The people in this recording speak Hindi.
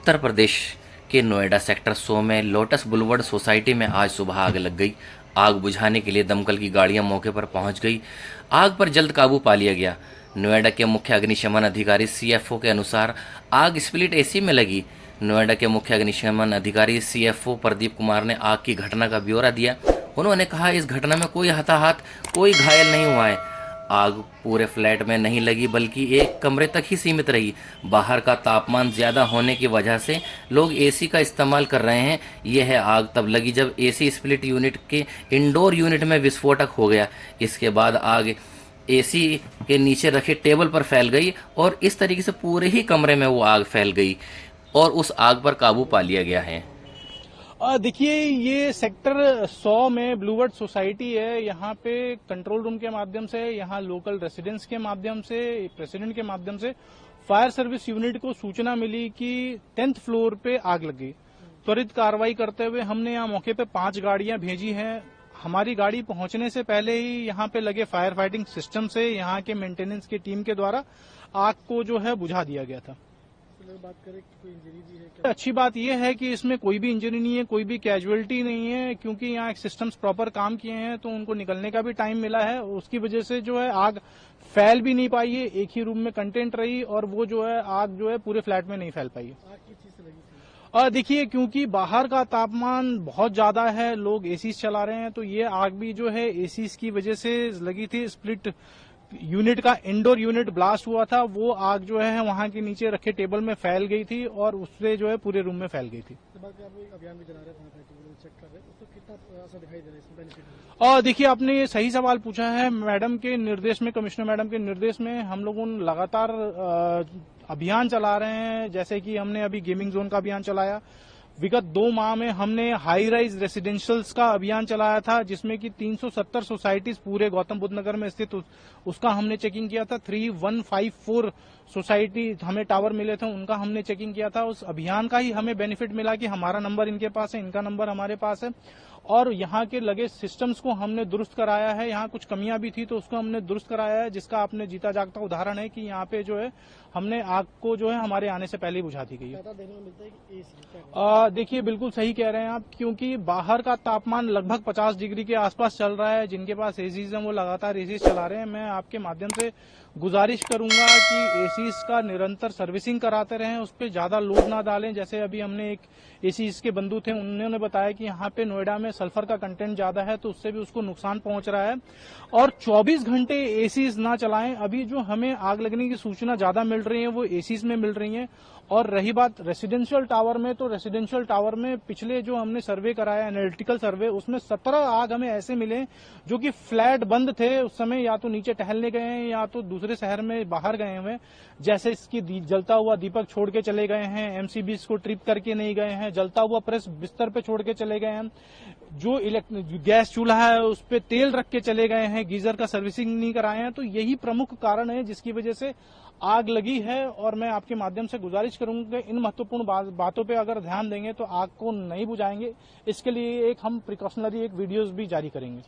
उत्तर प्रदेश के नोएडा सेक्टर 100 में लोटस बुलवर्ड सोसाइटी में आज सुबह आग लग गई। आग बुझाने के लिए दमकल की गाड़ियां मौके पर पहुंच गई। आग पर जल्द काबू पा लिया गया। नोएडा के मुख्य अग्निशमन अधिकारी सीएफओ के अनुसार आग स्प्लिट एसी में लगी। नोएडा के मुख्य अग्निशमन अधिकारी सीएफओ प्रदीप कुमार ने आग की घटना का ब्यौरा दिया। उन्होंने कहा, इस घटना में कोई हताहत, कोई घायल नहीं हुआ है। आग पूरे फ्लैट में नहीं लगी बल्कि एक कमरे तक ही सीमित रही। बाहर का तापमान ज़्यादा होने की वजह से लोग एसी का इस्तेमाल कर रहे हैं। यह आग तब लगी जब एसी स्प्लिट यूनिट के इंडोर यूनिट में विस्फोटक हो गया। इसके बाद आग एसी के नीचे रखे टेबल पर फैल गई और इस तरीके से पूरे ही कमरे में वो आग फैल गई और उस आग पर काबू पा लिया गया है। देखिए, ये सेक्टर 100 में ब्लूवर्ड सोसाइटी है। यहाँ पे कंट्रोल रूम के माध्यम से, यहाँ लोकल रेसिडेंट्स के माध्यम से, प्रेसिडेंट के माध्यम से फायर सर्विस यूनिट को सूचना मिली कि 10th फ्लोर पे आग लग गई। त्वरित कार्रवाई करते हुए हमने यहाँ मौके पे 5 गाड़ियां भेजी हैं। हमारी गाड़ी पहुंचने से पहले ही यहाँ पे लगे फायर फाइटिंग सिस्टम से यहाँ के मेंटेनेंस की टीम के द्वारा आग को जो है बुझा दिया गया था। बात करें कि कोई इंजरी भी है क्या? अच्छी बात यह है कि इसमें कोई भी इंजरी नहीं है, कोई भी कैजुअलिटी नहीं है, क्योंकि यहाँ एक सिस्टम्स प्रॉपर काम किए हैं तो उनको निकलने का भी टाइम मिला है। उसकी वजह से जो है आग फैल भी नहीं पाई है, एक ही रूम में कंटेंट रही और वो जो है आग जो है पूरे फ्लैट में नहीं फैल पाई है। आग किस चीज से लगी थी? देखिए, क्योंकि बाहर का तापमान बहुत ज्यादा है, लोग एसीज चला रहे हैं, तो ये आग भी जो है एसीज की वजह से लगी थी। स्प्लिट यूनिट का इंडोर यूनिट ब्लास्ट हुआ था, वो आग जो है वहां के नीचे रखे टेबल में फैल गई थी और उससे जो है पूरे रूम में फैल गई थी। अभियान भी चला रहे हैं, चेक कर रहे हैं, तो कितना असर दिखाई दे रहा है इसमें बेनिफिट? और देखिए, आपने ये सही सवाल पूछा है। मैडम के निर्देश में, कमिश्नर मैडम के निर्देश में हम लोगों लगातार अभियान चला रहे हैं। जैसे कि हमने अभी गेमिंग जोन का अभियान चलाया। विगत 2 माह में हमने हाई राइज रेसिडेंशियल्स का अभियान चलाया था, जिसमें कि 370 सोसाइटीज पूरे गौतम बुद्ध नगर में स्थित उसका हमने चेकिंग किया था। 3154 सोसाइटी हमें टावर मिले थे, उनका हमने चेकिंग किया था। उस अभियान का ही हमें बेनिफिट मिला कि हमारा नंबर इनके पास है, इनका नंबर हमारे पास है और यहाँ के लगे सिस्टम्स को हमने दुरुस्त कराया है। यहाँ कुछ कमियां भी थी तो उसको हमने दुरुस्त कराया है, जिसका आपने जीता जागता उदाहरण है कि यहाँ पे जो है हमने आग को जो है हमारे आने से पहले ही बुझा दी गई है। देखने को मिलता है कि एसी देखिए, बिल्कुल सही कह रहे हैं आप, क्योंकि बाहर का तापमान लगभग 50 डिग्री के आसपास चल रहा है। जिनके पास एसीज हैं वो लगातार एसीज चला रहे हैं। मैं आपके माध्यम से गुजारिश करूंगा कि एसीज का निरंतर सर्विसिंग कराते रहें, उस पर ज्यादा लोड ना डालें। जैसे अभी हमने एक एसीज के बंधु थे, उन्होंने बताया कि यहाँ पे नोएडा में सल्फर का कंटेंट ज्यादा है तो उससे भी उसको नुकसान पहुंच रहा है। और 24 घंटे एसीज ना चलाएं। अभी जो हमें आग लगने की सूचना ज्यादा मिल रही है वो एसीज में मिल रही है। और रही बात रेसिडेंशियल टावर में, तो रेसिडेंशियल टावर में पिछले जो हमने सर्वे कराया, एनालिटिकल सर्वे, उसमें 17 आग हमें ऐसे मिले जो कि फ्लैट बंद थे उस समय, या तो नीचे टहलने गए हैं या तो दूसरे शहर में बाहर गए हुए। जैसे इसकी जलता हुआ दीपक छोड़ के चले गए हैं, एमसीबीज को ट्रिप करके नहीं गए हैं, जलता हुआ प्रेस बिस्तर पे छोड़ के चले गए हैं, जो गैस चूल्हा है उस पे तेल रख के चले गए हैं, गीजर का सर्विसिंग नहीं कराए हैं। तो यही प्रमुख कारण है जिसकी वजह से आग लगी है। और मैं आपके माध्यम से गुजारिश करूंगा कि इन महत्वपूर्ण बातों पे अगर ध्यान देंगे तो आग को नहीं बुझाएंगे। इसके लिए एक हम प्रिकॉशनरी एक वीडियोस भी जारी करेंगे।